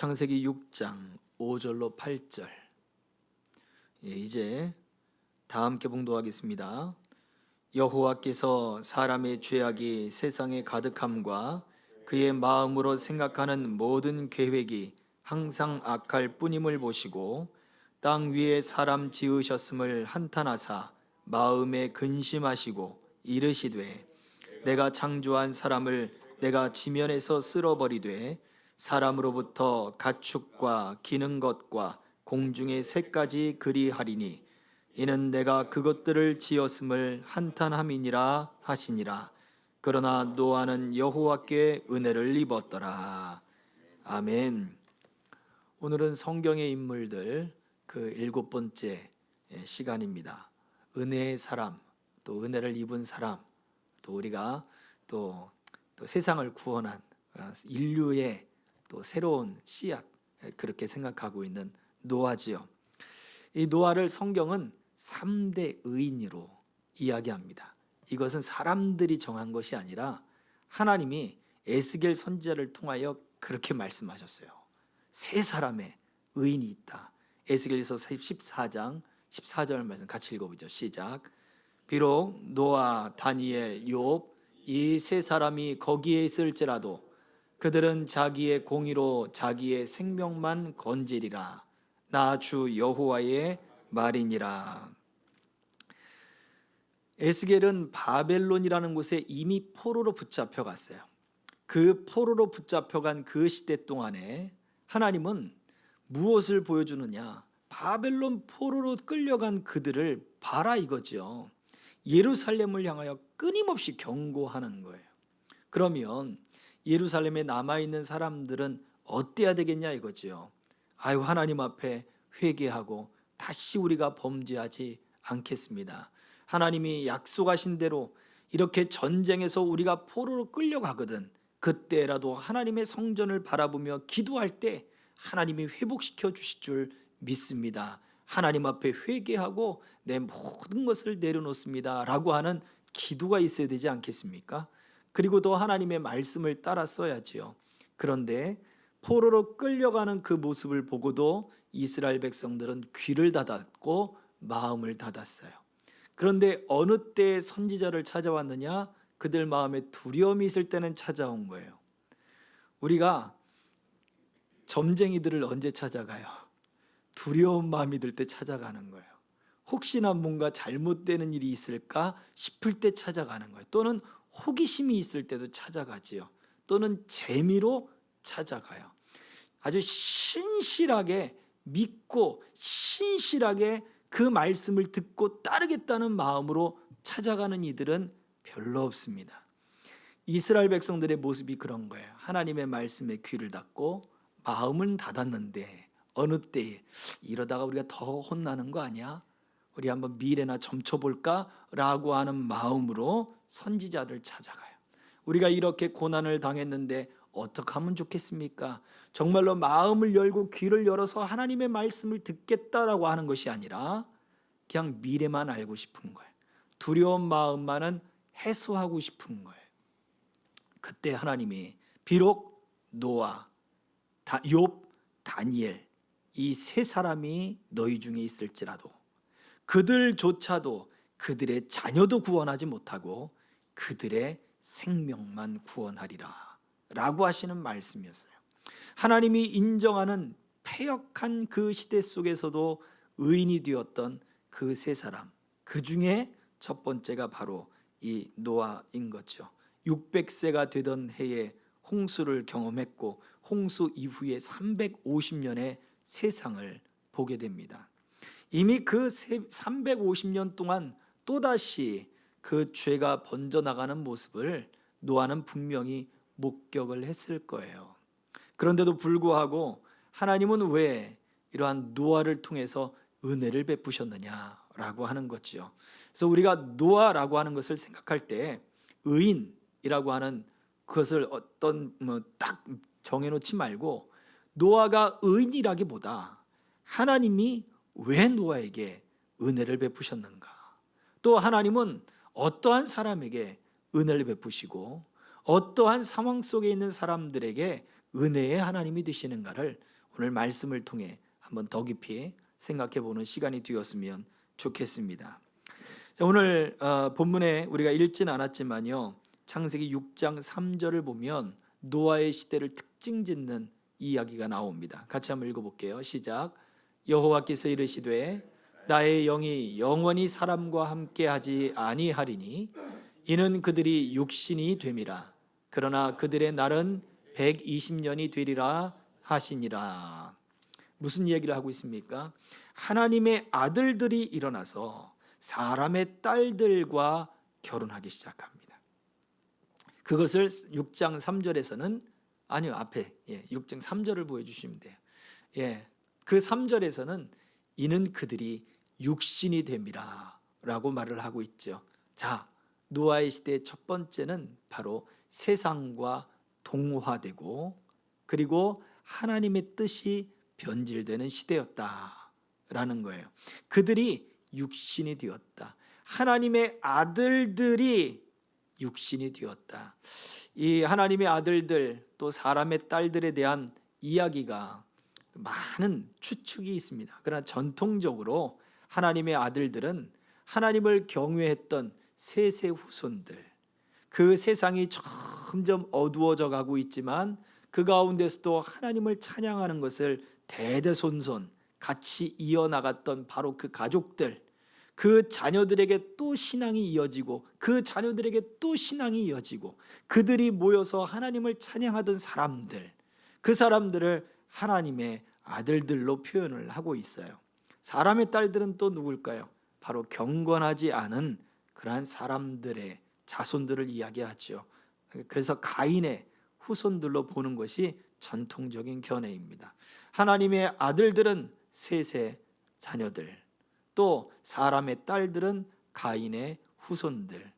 창세기 6장 5절로 8절. 이제 다 함께 봉독하겠습니다. 여호와께서 사람의 죄악이 세상에 가득함과 그의 마음으로 생각하는 모든 계획이 항상 악할 뿐임을 보시고 땅 위에 사람 지으셨음을 한탄하사 마음에 근심하시고 이르시되 내가 창조한 사람을 내가 지면에서 쓸어버리되 사람으로부터 가축과 기는 것과 공중의 새까지 그리하리니 이는 내가 그것들을 지었음을 한탄함이니라 하시니라. 그러나 노아는 여호와께 은혜를 입었더라. 아멘. 오늘은 성경의 인물들 그 7번째 시간입니다. 은혜의 사람, 또 은혜를 입은 사람, 또 우리가 또 세상을 구원한 인류의 또 새로운 씨앗, 그렇게 생각하고 있는 노아지요. 이 노아를 성경은 3대 의인으로 이야기합니다. 이것은 사람들이 정한 것이 아니라 하나님이 에스겔 선지자를 통하여 그렇게 말씀하셨어요. 세 사람의 의인이 있다. 에스겔서 14장 14절 말씀 같이 읽어보죠. 시작. 비록 노아, 다니엘, 욥 이 세 사람이 거기에 있을지라도 그들은 자기의 공의로 자기의 생명만 건지리라. 나 주 여호와의 말이니라. 에스겔은 바벨론이라는 곳에 이미 포로로 붙잡혀 갔어요. 그 포로로 붙잡혀간 그 시대 동안에 하나님은 무엇을 보여주느냐? 바벨론 포로로 끌려간 그들을 봐라 이거죠. 예루살렘을 향하여 끊임없이 경고하는 거예요. 그러면 예루살렘에 남아있는 사람들은 어때야 되겠냐 이거죠. 아유, 하나님 앞에 회개하고 다시 우리가 범죄하지 않겠습니다. 하나님이 약속하신 대로 이렇게 전쟁에서 우리가 포로로 끌려가거든 그때라도 하나님의 성전을 바라보며 기도할 때 하나님이 회복시켜 주실 줄 믿습니다. 하나님 앞에 회개하고 내 모든 것을 내려놓습니다 라고 하는 기도가 있어야 되지 않겠습니까? 그리고 또 하나님의 말씀을 따라 써야지요. 그런데 포로로 끌려가는 그 모습을 보고도 이스라엘 백성들은 귀를 닫았고 마음을 닫았어요. 그런데 어느 때 선지자를 찾아왔느냐? 그들 마음에 두려움이 있을 때는 찾아온 거예요. 우리가 점쟁이들을 언제 찾아가요? 두려운 마음이 들 때 찾아가는 거예요. 혹시나 뭔가 잘못되는 일이 있을까 싶을 때 찾아가는 거예요. 또는 호기심이 있을 때도 찾아가지요. 또는 재미로 찾아가요. 아주 신실하게 믿고 신실하게 그 말씀을 듣고 따르겠다는 마음으로 찾아가는 이들은 별로 없습니다. 이스라엘 백성들의 모습이 그런 거예요. 하나님의 말씀에 귀를 닫고 마음은 닫았는데 어느 때에 이러다가 우리가 더 혼나는 거 아니야? 우리 한번 미래나 점쳐볼까? 라고 하는 마음으로 선지자들 찾아가요. 우리가 이렇게 고난을 당했는데 어떻게 하면 좋겠습니까? 정말로 마음을 열고 귀를 열어서 하나님의 말씀을 듣겠다라고 하는 것이 아니라 그냥 미래만 알고 싶은 거예요. 두려운 마음만은 해소하고 싶은 거예요. 그때 하나님이 비록 노아, 욥, 다니엘 이 세 사람이 너희 중에 있을지라도 그들조차도 그들의 자녀도 구원하지 못하고 그들의 생명만 구원하리라 라고 하시는 말씀이었어요. 하나님이 인정하는 패역한 그 시대 속에서도 의인이 되었던 그 세 사람, 그 중에 첫 번째가 바로 이 노아인 거죠. 600세가 되던 해에 홍수를 경험했고 홍수 이후에 350년의 세상을 보게 됩니다. 이미 그 350년 동안 또다시 그 죄가 번져나가는 모습을 노아는 분명히 목격을 했을 거예요. 그런데도 불구하고 하나님은 왜 이러한 노아를 통해서 은혜를 베푸셨느냐라고 하는 거죠. 그래서 우리가 노아라고 하는 것을 생각할 때 의인이라고 하는 그것을 어떤 딱 정해놓지 말고 노아가 의인이라기보다 하나님이 왜 노아에게 은혜를 베푸셨는가? 또 하나님은 어떠한 사람에게 은혜를 베푸시고 어떠한 상황 속에 있는 사람들에게 은혜의 하나님이 되시는가를 오늘 말씀을 통해 한번 더 깊이 생각해 보는 시간이 되었으면 좋겠습니다. 오늘 본문에 우리가 읽지는 않았지만요, 창세기 6장 3절을 보면 노아의 시대를 특징 짓는 이야기가 나옵니다. 같이 한번 읽어볼게요. 시작. 여호와께서 이르시되 나의 영이 영원히 사람과 함께하지 아니하리니 이는 그들이 육신이 됨이라. 그러나 그들의 날은 120년이 되리라 하시니라. 무슨 얘기를 하고 있습니까? 하나님의 아들들이 일어나서 사람의 딸들과 결혼하기 시작합니다. 그것을 6장 3절에서는 아니요, 앞에 6장 3절을 보여주시면 돼요. 그 3절에서는 이는 그들이 육신이 됨이라 라고 말을 하고 있죠. 자, 노아의 시대의 첫 번째는 바로 세상과 동화되고 그리고 하나님의 뜻이 변질되는 시대였다라는 거예요. 그들이 육신이 되었다. 하나님의 아들들이 육신이 되었다. 이 하나님의 아들들 또 사람의 딸들에 대한 이야기가 많은 추측이 있습니다. 그러나 전통적으로 하나님의 아들들은 하나님을 경외했던 셋의 후손들, 그 세상이 점점 어두워져 가고 있지만 그 가운데서도 하나님을 찬양하는 것을 대대손손 같이 이어나갔던 바로 그 가족들, 그 자녀들에게 또 신앙이 이어지고 그 자녀들에게 또 신앙이 이어지고 그들이 모여서 하나님을 찬양하던 사람들, 그 사람들을 하나님의 아들들로 표현을 하고 있어요. 사람의 딸들은 또 누굴까요? 바로 경건하지 않은 그러한 사람들의 자손들을 이야기하죠. 그래서 가인의 후손들로 보는 것이 전통적인 견해입니다. 하나님의 아들들은 셋의 자녀들, 또 사람의 딸들은 가인의 후손들,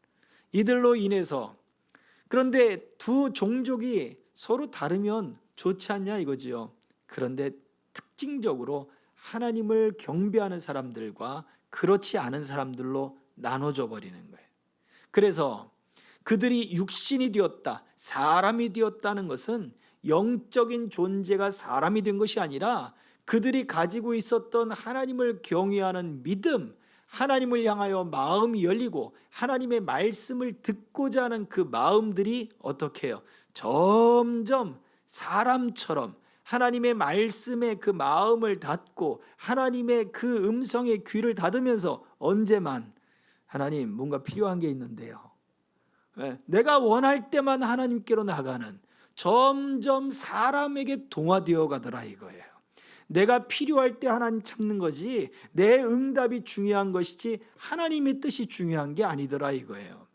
이들로 인해서, 그런데 두 종족이 서로 다르면 좋지 않냐 이거지요. 그런데 특징적으로 하나님을 경배하는 사람들과 그렇지 않은 사람들로 나눠져 버리는 거예요. 그래서 그들이 육신이 되었다, 사람이 되었다는 것은 영적인 존재가 사람이 된 것이 아니라 그들이 가지고 있었던 하나님을 경외하는 믿음, 하나님을 향하여 마음이 열리고 하나님의 말씀을 듣고자 하는 그 마음들이 어떻게 해요? 점점 사람처럼 하나님의 말씀에 그 마음을 닫고 하나님의 그 음성에 귀를 닫으면서 언제만 하나님 뭔가 필요한 게 있는데요, 내가 원할 때만 하나님께로 나가는, 점점 사람에게 동화되어 가더라 이거예요. 내가 필요할 때 하나님 찾는 거지 내 응답이 중요한 것이지 하나님의 뜻이 중요한 게 아니더라 이거예요.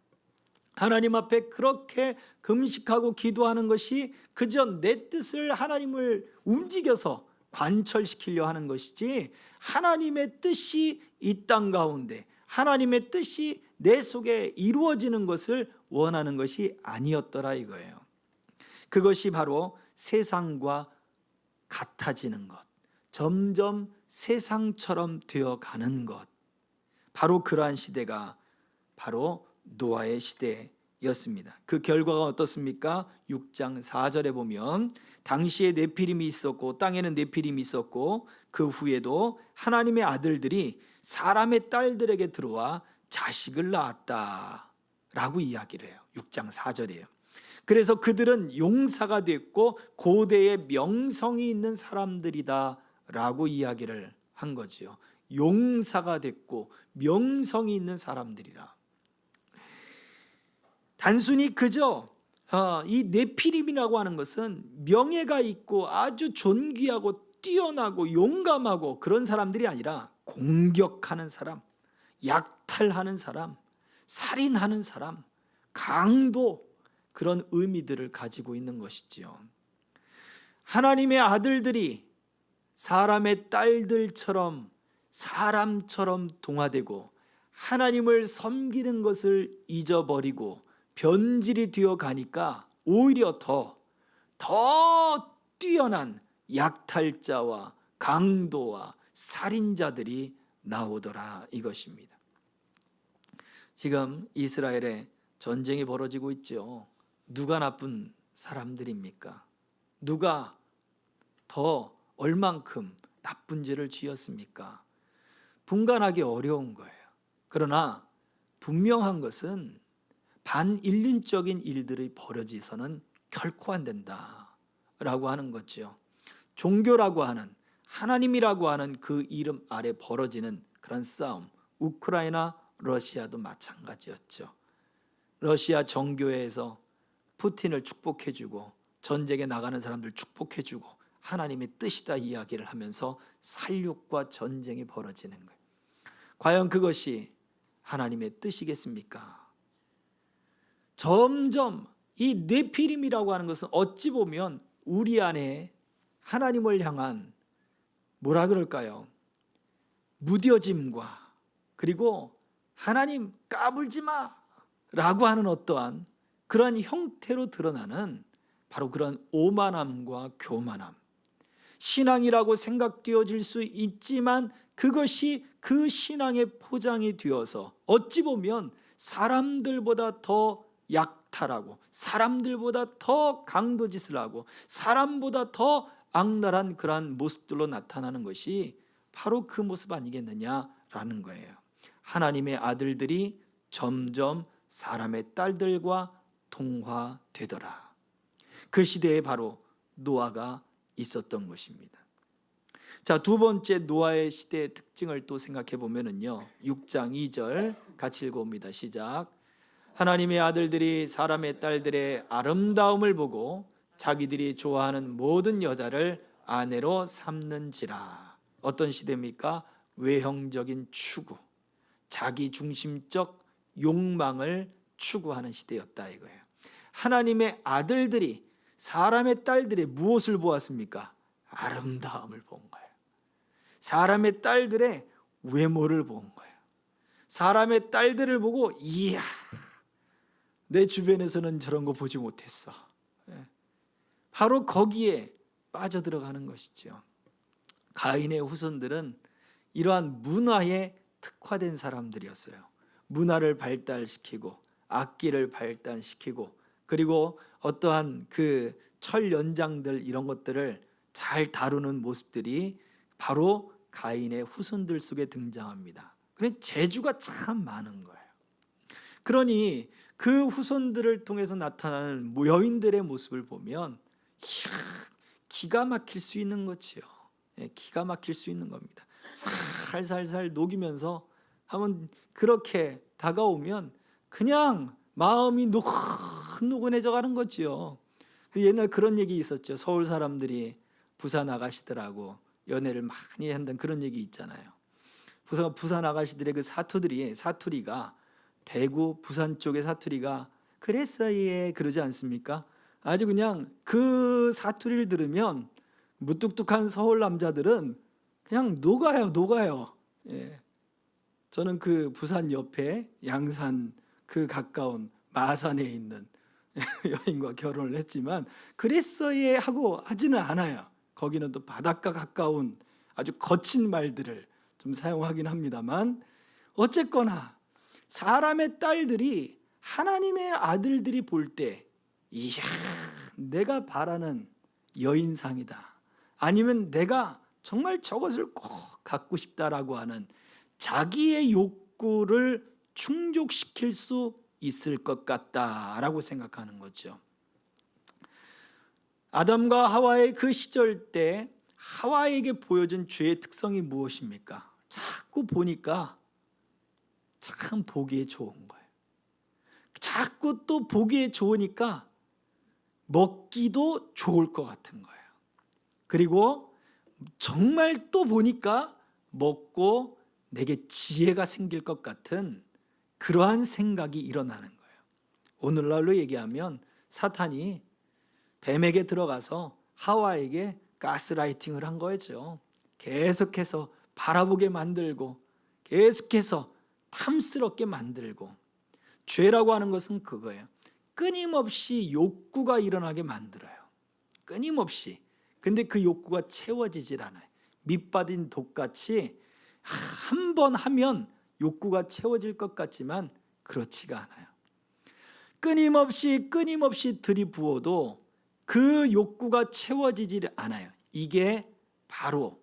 하나님 앞에 그렇게 금식하고 기도하는 것이 그저 내 뜻을 하나님을 움직여서 관철시키려 하는 것이지 하나님의 뜻이 이 땅 가운데, 하나님의 뜻이 내 속에 이루어지는 것을 원하는 것이 아니었더라 이거예요. 그것이 바로 세상과 같아지는 것, 점점 세상처럼 되어가는 것, 바로 그러한 시대가 바로 노아의 시대였습니다. 그 결과가 어떻습니까? 6장 4절에 보면 당시에 네피림이 있었고 땅에는 네피림이 있었고 그 후에도 하나님의 아들들이 사람의 딸들에게 들어와 자식을 낳았다라고 이야기를 해요. 6장 4절이에요. 그래서 그들은 용사가 됐고 고대의 명성이 있는 사람들이다라고 이야기를 한 거지요. 용사가 됐고 명성이 있는 사람들이라. 단순히 그저 이 네피림이라고 하는 것은 명예가 있고 아주 존귀하고 뛰어나고 용감하고 그런 사람들이 아니라 공격하는 사람, 약탈하는 사람, 살인하는 사람, 강도, 그런 의미들을 가지고 있는 것이지요. 하나님의 아들들이 사람의 딸들처럼 사람처럼 동화되고 하나님을 섬기는 것을 잊어버리고 변질이 되어 가니까 오히려 더 뛰어난 약탈자와 강도와 살인자들이 나오더라 이것입니다. 지금 이스라엘에 전쟁이 벌어지고 있죠. 누가 나쁜 사람들입니까? 누가 더 얼만큼 나쁜 죄를 지었습니까? 분간하기 어려운 거예요. 그러나 분명한 것은 반인륜적인 일들이 벌어지서는 결코 안 된다라고 하는 거죠. 종교라고 하는, 하나님이라고 하는 그 이름 아래 벌어지는 그런 싸움, 우크라이나, 러시아도 마찬가지였죠. 러시아 정교회에서 푸틴을 축복해주고 전쟁에 나가는 사람들 축복해주고 하나님의 뜻이다 이야기를 하면서 살육과 전쟁이 벌어지는 거예요. 과연 그것이 하나님의 뜻이겠습니까? 점점 이 네피림이라고 하는 것은 어찌 보면 우리 안에 하나님을 향한 뭐라 그럴까요? 무뎌짐과 그리고 하나님 까불지 마 라고 하는 어떠한 그러한 형태로 드러나는 바로 그런 오만함과 교만함, 신앙이라고 생각되어질 수 있지만 그것이 그 신앙의 포장이 되어서 어찌 보면 사람들보다 더 약탈하고 사람들보다 더 강도짓을 하고 사람보다 더 악랄한 그러한 모습들로 나타나는 것이 바로 그 모습 아니겠느냐라는 거예요. 하나님의 아들들이 점점 사람의 딸들과 동화되더라. 그 시대에 바로 노아가 있었던 것입니다. 자, 두 번째 노아의 시대의 특징을 또 생각해 보면은요. 6장 2절 같이 읽어봅니다. 시작. 하나님의 아들들이 사람의 딸들의 아름다움을 보고 자기들이 좋아하는 모든 여자를 아내로 삼는지라. 어떤 시대입니까? 외형적인 추구, 자기 중심적 욕망을 추구하는 시대였다 이거예요. 하나님의 아들들이 사람의 딸들의 무엇을 보았습니까? 아름다움을 본 거예요. 사람의 딸들의 외모를 본 거예요. 사람의 딸들을 보고 이야, 내 주변에서는 저런 거 보지 못했어. 바로 거기에 빠져들어가는 것이죠. 가인의 후손들은 이러한 문화에 특화된 사람들이었어요. 문화를 발달시키고 악기를 발달시키고 그리고 어떠한 그 철 연장들 이런 것들을 잘 다루는 모습들이 바로 가인의 후손들 속에 등장합니다. 그래서 재주가 참 많은 거예요. 그러니 그 후손들을 통해서 나타나는 여인들의 모습을 보면 이야, 기가 막힐 수 있는 거지요. 기가 막힐 수 있는 겁니다. 살살살 녹이면서 한번 그렇게 다가오면 그냥 마음이 노곤노곤해져 가는 거지요. 옛날 그런 얘기 있었죠. 서울 사람들이 부산 아가씨들하고 연애를 많이 한다는 그런 얘기 있잖아요. 부산 아가씨들의 그 사투리가 대구 부산 쪽의 사투리가 그랬어 예 그러지 않습니까? 아주 그냥 그 사투리를 들으면 무뚝뚝한 서울 남자들은 그냥 녹아요. 예. 저는 그 부산 옆에 양산 그 가까운 마산에 있는 여인과 결혼을 했지만 그랬어 예 하고 하지는 않아요. 거기는 또 바닷가 가까운 아주 거친 말들을 좀 사용하긴 합니다만 어쨌거나 사람의 딸들이 하나님의 아들들이 볼 때 이야 내가 바라는 여인상이다. 아니면 내가 정말 저것을 꼭 갖고 싶다라고 하는 자기의 욕구를 충족시킬 수 있을 것 같다라고 생각하는 거죠. 아담과 하와의 그 시절 때 하와에게 보여준 죄의 특성이 무엇입니까? 자꾸 보니까 참 보기에 좋은 거예요. 자꾸 또 보기에 좋으니까 먹기도 좋을 것 같은 거예요. 그리고 정말 또 보니까 먹고 내게 지혜가 생길 것 같은 그러한 생각이 일어나는 거예요. 오늘날로 얘기하면 사탄이 뱀에게 들어가서 하와에게 가스라이팅을 한 거죠. 계속해서 바라보게 만들고 계속해서 탐스럽게 만들고 죄라고 하는 것은 그거예요. 끊임없이 욕구가 일어나게 만들어요. 끊임없이. 근데 그 욕구가 채워지질 않아요. 밑빠진 독같이 한 번 하면 욕구가 채워질 것 같지만 그렇지가 않아요. 끊임없이 들이부어도 그 욕구가 채워지지 않아요. 이게 바로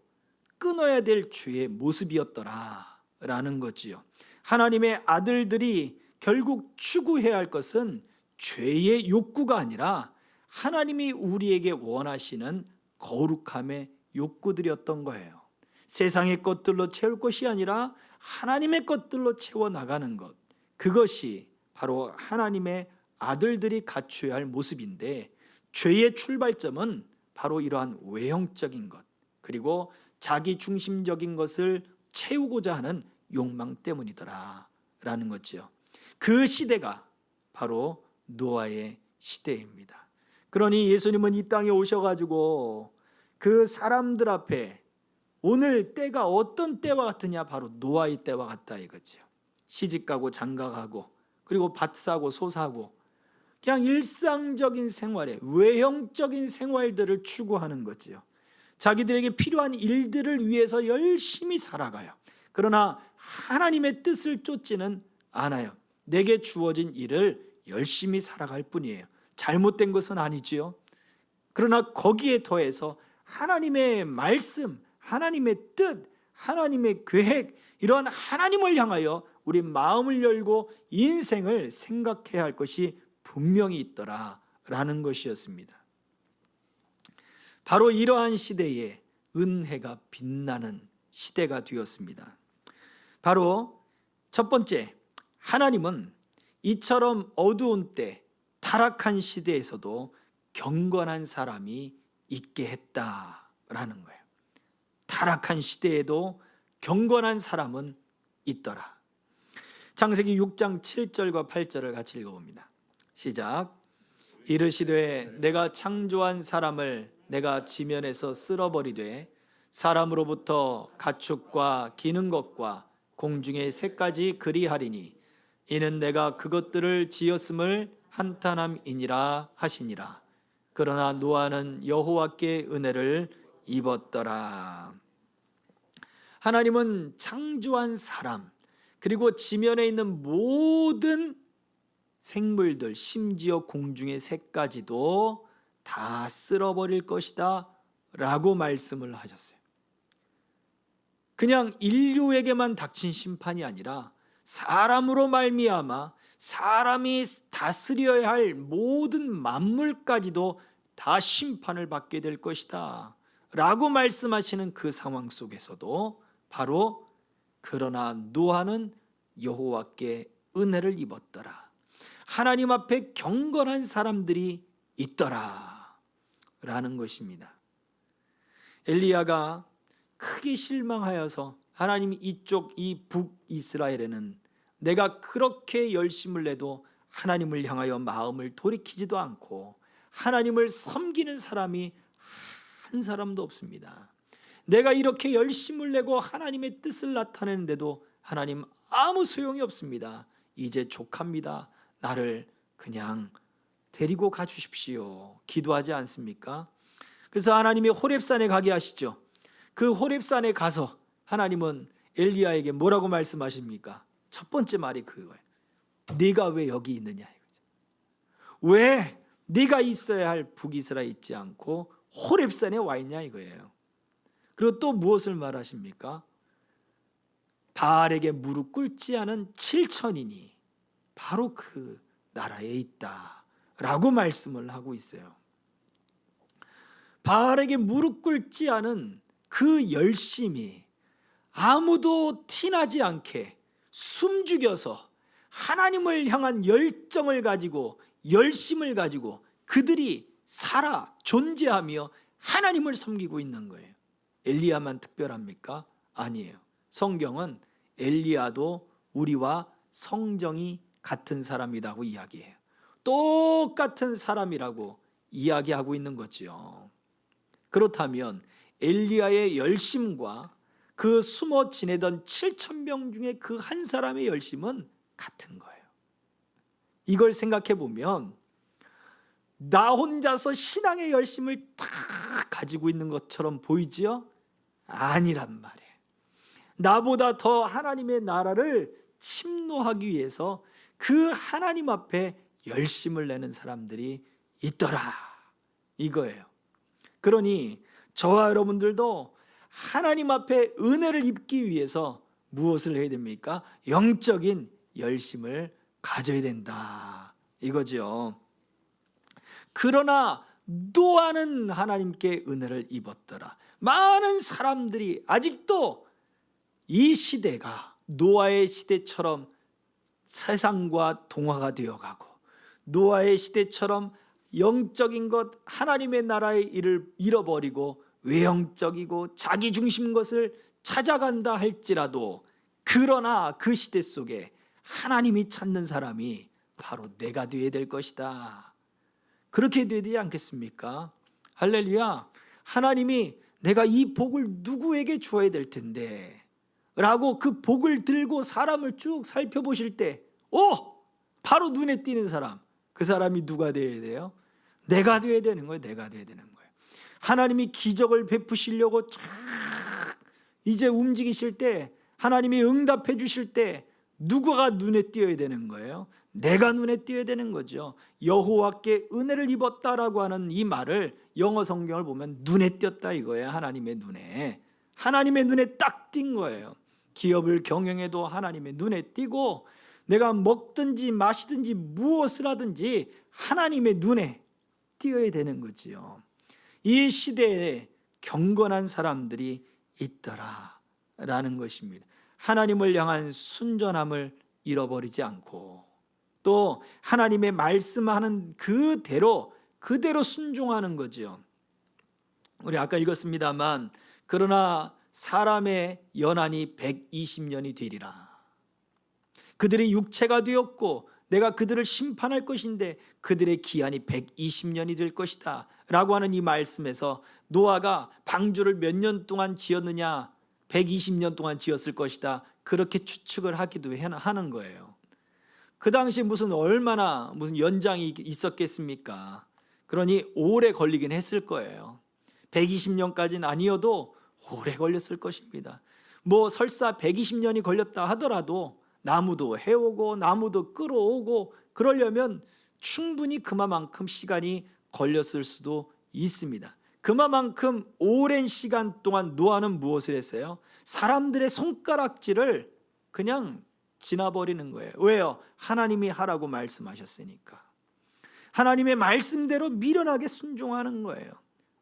끊어야 될 죄의 모습이었더라라는 거지요. 하나님의 아들들이 결국 추구해야 할 것은 죄의 욕구가 아니라 하나님이 우리에게 원하시는 거룩함의 욕구들이었던 거예요. 세상의 것들로 채울 것이 아니라 하나님의 것들로 채워나가는 것, 그것이 바로 하나님의 아들들이 갖춰야 할 모습인데, 죄의 출발점은 바로 이러한 외형적인 것, 그리고 자기 중심적인 것을 채우고자 하는 욕망 때문이더라라는 거죠. 그 시대가 바로 노아의 시대입니다. 그러니 예수님은 이 땅에 오셔가지고 그 사람들 앞에 오늘 때가 어떤 때와 같으냐, 바로 노아의 때와 같다 이거죠. 시집가고 장가가고 그리고 밭 사고 소 사고 그냥 일상적인 생활에 외형적인 생활들을 추구하는 거지요. 자기들에게 필요한 일들을 위해서 열심히 살아가요. 그러나 하나님의 뜻을 쫓지는 않아요. 내게 주어진 일을 열심히 살아갈 뿐이에요. 잘못된 것은 아니지요. 그러나 거기에 더해서 하나님의 말씀, 하나님의 뜻, 하나님의 계획, 이러한 하나님을 향하여 우리 마음을 열고 인생을 생각해야 할 것이 분명히 있더라라는 것이었습니다. 바로 이러한 시대에 은혜가 빛나는 시대가 되었습니다. 바로 첫 번째, 하나님은 이처럼 어두운 때, 타락한 시대에서도 경건한 사람이 있게 했다라는 거예요. 타락한 시대에도 경건한 사람은 있더라. 창세기 6장 7절과 8절을 같이 읽어봅니다. 시작. 이르시되 내가 창조한 사람을 내가 지면에서 쓸어버리되 사람으로부터 가축과 기는 것과 공중의 새까지 그리하리니 이는 내가 그것들을 지었음을 한탄함이니라 하시니라. 그러나 노아는 여호와께 은혜를 입었더라. 하나님은 창조한 사람, 그리고 지면에 있는 모든 생물들, 심지어 공중의 새까지도 다 쓸어버릴 것이다 라고 말씀을 하셨어요. 그냥 인류에게만 닥친 심판이 아니라 사람으로 말미암아 사람이 다스려야 할 모든 만물까지도 다 심판을 받게 될 것이다 라고 말씀하시는 그 상황 속에서도 바로 그러나 노아는 여호와께 은혜를 입었더라. 하나님 앞에 경건한 사람들이 있더라 라는 것입니다. 엘리야가 크게 실망하여서 하나님이 이 북이스라엘에는 내가 그렇게 열심을 내도 하나님을 향하여 마음을 돌이키지도 않고 하나님을 섬기는 사람이 한 사람도 없습니다. 내가 이렇게 열심을 내고 하나님의 뜻을 나타내는데도 하나님 아무 소용이 없습니다. 이제 족합니다. 나를 그냥 데리고 가주십시오. 기도하지 않습니까? 그래서 하나님이 호렙산에 가게 하시죠. 그 호렙산에 가서 하나님은 엘리야에게 뭐라고 말씀하십니까? 첫 번째 말이 그거예요. 네가 왜 여기 있느냐 이거죠. 왜 네가 있어야 할 북이스라엘에 있지 않고 호렙산에 와 있냐 이거예요. 그리고 또 무엇을 말하십니까? 바알에게 무릎 꿇지 않은 7천인이 바로 그 나라에 있다라고 말씀을 하고 있어요. 바알에게 무릎 꿇지 않은 그 열심이 아무도 티나지 않게 숨죽여서 하나님을 향한 열정을 가지고 열심을 가지고 그들이 살아 존재하며 하나님을 섬기고 있는 거예요. 엘리야만 특별합니까? 아니에요. 성경은 엘리야도 우리와 성정이 같은 사람이라고 이야기해요. 똑같은 사람이라고 이야기하고 있는 거지요. 그렇다면 엘리야의 열심과 그 숨어 지내던 7,000명 중에 그 한 사람의 열심은 같은 거예요. 이걸 생각해 보면 나 혼자서 신앙의 열심을 다 가지고 있는 것처럼 보이지요? 아니란 말이에요. 나보다 더 하나님의 나라를 침노하기 위해서 그 하나님 앞에 열심을 내는 사람들이 있더라 이거예요. 그러니 저와 여러분들도 하나님 앞에 은혜를 입기 위해서 무엇을 해야 됩니까? 영적인 열심을 가져야 된다, 이거죠. 그러나 노아는 하나님께 은혜를 입었더라. 많은 사람들이 아직도 이 시대가 노아의 시대처럼 세상과 동화가 되어가고, 노아의 시대처럼 영적인 것, 하나님의 나라의 일을 잃어버리고 외형적이고 자기중심 것을 찾아간다 할지라도, 그러나 그 시대 속에 하나님이 찾는 사람이 바로 내가 되어야 될 것이다. 그렇게 되야 되지 않겠습니까? 할렐루야. 하나님이 내가 이 복을 누구에게 주어야 될 텐데 라고 그 복을 들고 사람을 쭉 살펴보실 때, 바로 눈에 띄는 사람, 그 사람이 누가 되어야 돼요? 내가 되어야 되는 거예요. 내가 되어야 되는 거예요. 하나님이 기적을 베푸시려고 쫙 이제 움직이실 때, 하나님이 응답해 주실 때 누구가 눈에 띄어야 되는 거예요? 내가 눈에 띄어야 되는 거죠. 여호와께 은혜를 입었다라고 하는 이 말을 영어 성경을 보면 눈에 띄었다 이거예요. 하나님의 눈에. 하나님의 눈에 딱 띈 거예요. 기업을 경영해도 하나님의 눈에 띄고, 내가 먹든지 마시든지 무엇을 하든지 하나님의 눈에 띄어야 되는 거지요. 이 시대에 경건한 사람들이 있더라라는 것입니다. 하나님을 향한 순전함을 잃어버리지 않고, 또 하나님의 말씀하는 그대로 순종하는 거지요. 우리 아까 읽었습니다만, 그러나 사람의 연한이 120년이 되리라. 그들이 육체가 되었고 내가 그들을 심판할 것인데 그들의 기한이 120년이 될 것이다 라고 하는 이 말씀에서, 노아가 방주를 몇 년 동안 지었느냐? 120년 동안 지었을 것이다, 그렇게 추측을 하기도 하는 거예요. 그 당시 무슨 연장이 있었겠습니까? 그러니 오래 걸리긴 했을 거예요. 120년까지는 아니어도 오래 걸렸을 것입니다. 설사 120년이 걸렸다 하더라도 나무도 해오고 나무도 끌어오고 그러려면 충분히 그만큼 시간이 걸렸을 수도 있습니다. 그만큼 오랜 시간 동안 노아는 무엇을 했어요? 사람들의 손가락질을 그냥 지나버리는 거예요. 왜요? 하나님이 하라고 말씀하셨으니까. 하나님의 말씀대로 미련하게 순종하는 거예요.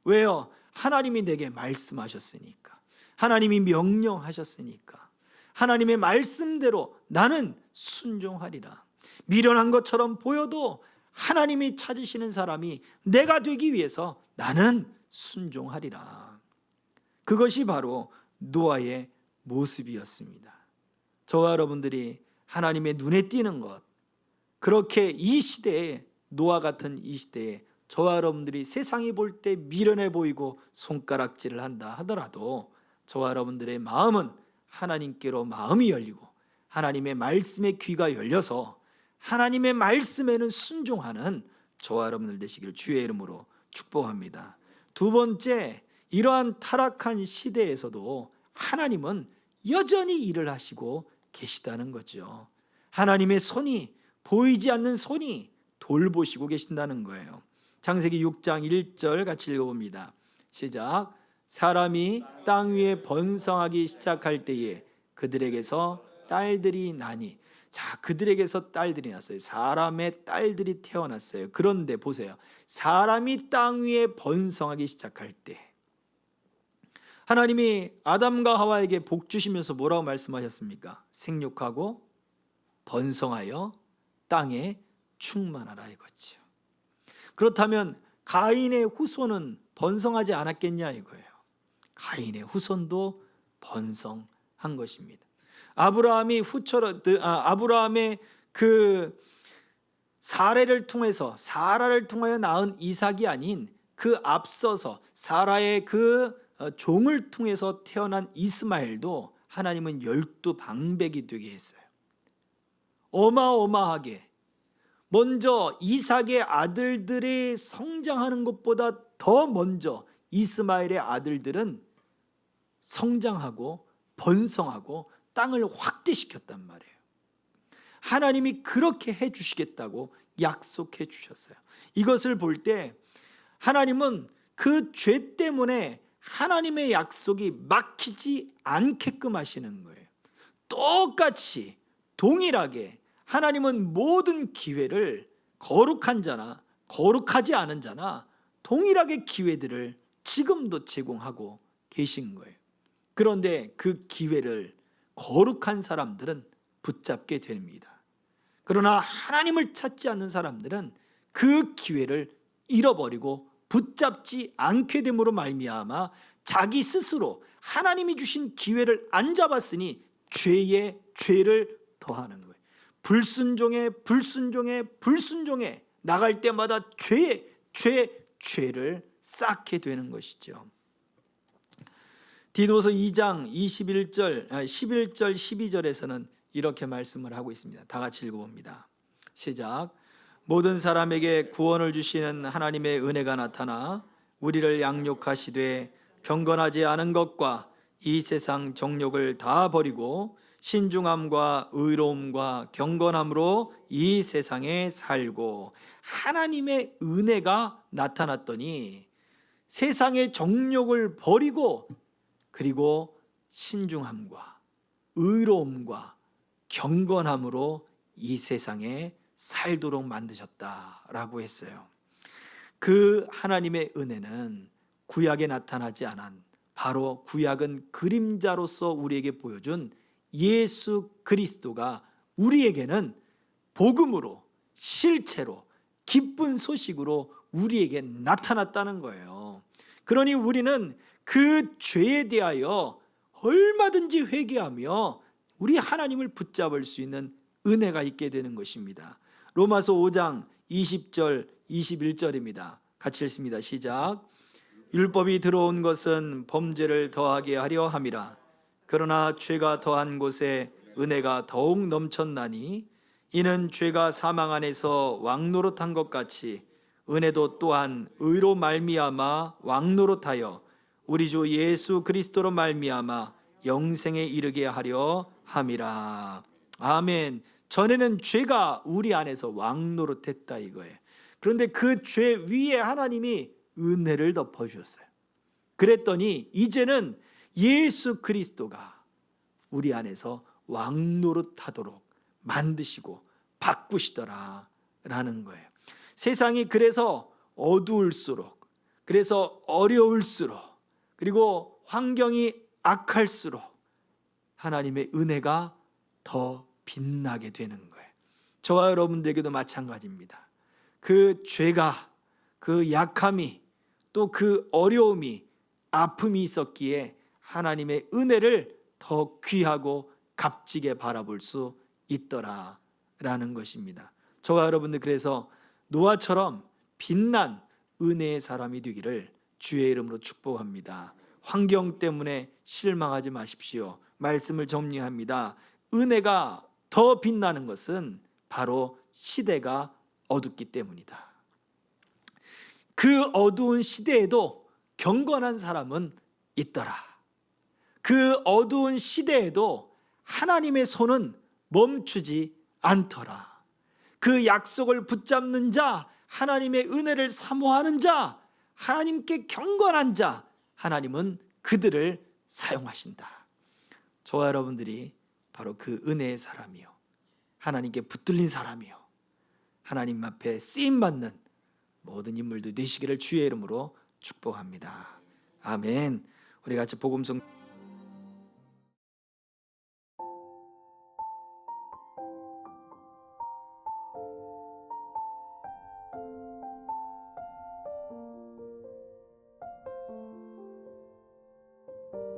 왜요? 하나님이 내게 말씀하셨으니까. 하나님이 명령하셨으니까. 하나님의 말씀대로 나는 순종하리라. 미련한 것처럼 보여도 하나님이 찾으시는 사람이 내가 되기 위해서 나는 순종하리라. 그것이 바로 노아의 모습이었습니다. 저와 여러분들이 하나님의 눈에 띄는 것, 그렇게 이 시대에, 노아 같은 이 시대에 저와 여러분들이 세상이 볼 때 미련해 보이고 손가락질을 한다 하더라도, 저와 여러분들의 마음은 하나님께로 마음이 열리고 하나님의 말씀에 귀가 열려서 하나님의 말씀에는 순종하는 저와 여러분들 되시기를 주의 이름으로 축복합니다. 두 번째, 이러한 타락한 시대에서도 하나님은 여전히 일을 하시고 계시다는 거죠. 하나님의 손이, 보이지 않는 손이 돌보시고 계신다는 거예요. 창세기 6장 1절 같이 읽어봅니다. 시작. 사람이 땅 위에 번성하기 시작할 때에 그들에게서 딸들이 나니. 자, 그들에게서 딸들이 났어요. 사람의 딸들이 태어났어요. 그런데 보세요. 사람이 땅 위에 번성하기 시작할 때, 하나님이 아담과 하와에게 복 주시면서 뭐라고 말씀하셨습니까? 생육하고 번성하여 땅에 충만하라 이거죠. 그렇다면 가인의 후손은 번성하지 않았겠냐 이거예요. 가인의 후손도 번성한 것입니다. 아브라함의 그 사라를 통하여 낳은 이삭이 아닌 그 앞서서 사라의 그 종을 통해서 태어난 이스마엘도 하나님은 12방백이 되게 했어요. 어마어마하게. 먼저 이삭의 아들들이 성장하는 것보다 더 먼저 이스마엘의 아들들은 성장하고 번성하고 땅을 확대시켰단 말이에요. 하나님이 그렇게 해주시겠다고 약속해 주셨어요. 이것을 볼 때 하나님은 그 죄 때문에 하나님의 약속이 막히지 않게끔 하시는 거예요. 똑같이 동일하게 하나님은 모든 기회를 거룩한 자나 거룩하지 않은 자나 동일하게 기회들을 지금도 제공하고 계신 거예요. 그런데 그 기회를 거룩한 사람들은 붙잡게 됩니다. 그러나 하나님을 찾지 않는 사람들은 그 기회를 잃어버리고 붙잡지 않게 됨으로 말미암아 자기 스스로 하나님이 주신 기회를 안 잡았으니 죄에 죄를 더하는 거예요. 불순종에 나갈 때마다 죄를 쌓게 되는 것이죠. 디도서 2장 11절 12절에서는 이렇게 말씀을 하고 있습니다. 다 같이 읽어봅니다. 시작. 모든 사람에게 구원을 주시는 하나님의 은혜가 나타나 우리를 양육하시되 경건하지 않은 것과 이 세상 정욕을 다 버리고 신중함과 의로움과 경건함으로 이 세상에 살고. 하나님의 은혜가 나타났더니 세상의 정욕을 버리고 그리고 신중함과 의로움과 경건함으로 이 세상에 살도록 만드셨다라고 했어요. 그 하나님의 은혜는 구약에 나타나지 않은, 바로 구약은 그림자로서 우리에게 보여준 예수 그리스도가 우리에게는 복음으로, 실체로, 기쁜 소식으로 우리에게 나타났다는 거예요. 그러니 우리는 그 죄에 대하여 얼마든지 회개하며 우리 하나님을 붙잡을 수 있는 은혜가 있게 되는 것입니다. 로마서 5장 20절 21절입니다. 같이 읽습니다. 시작. 율법이 들어온 것은 범죄를 더하게 하려 함이라. 그러나 죄가 더한 곳에 은혜가 더욱 넘쳤나니 이는 죄가 사망 안에서 왕노릇한 것 같이 은혜도 또한 의로 말미암아 왕노릇하여 우리 주 예수 그리스도로 말미암아 영생에 이르게 하려 함이라. 아멘. 전에는 죄가 우리 안에서 왕노릇했다 이거예요. 그런데 그 죄 위에 하나님이 은혜를 덮어주셨어요. 그랬더니 이제는 예수 그리스도가 우리 안에서 왕노릇하도록 만드시고 바꾸시더라 라는 거예요. 세상이 그래서 어두울수록, 그래서 어려울수록, 그리고 환경이 악할수록 하나님의 은혜가 더 빛나게 되는 거예요. 저와 여러분들에게도 마찬가지입니다. 그 죄가, 그 약함이, 또 그 어려움이, 아픔이 있었기에 하나님의 은혜를 더 귀하고 값지게 바라볼 수 있더라라는 것입니다. 저와 여러분들 그래서 노아처럼 빛난 은혜의 사람이 되기를 주의 이름으로 축복합니다. 환경 때문에 실망하지 마십시오. 말씀을 정리합니다. 은혜가 더 빛나는 것은 바로 시대가 어둡기 때문이다. 그 어두운 시대에도 경건한 사람은 있더라. 그 어두운 시대에도 하나님의 손은 멈추지 않더라. 그 약속을 붙잡는 자, 하나님의 은혜를 사모하는 자, 하나님께 경건한 자, 하나님은 그들을 사용하신다. 저와 여러분들이 바로 그 은혜의 사람이요, 하나님께 붙들린 사람이요, 하나님 앞에 쓰임받는 모든 인물들 되시기를 주의 이름으로 축복합니다. 아멘. 우리 같이 복음성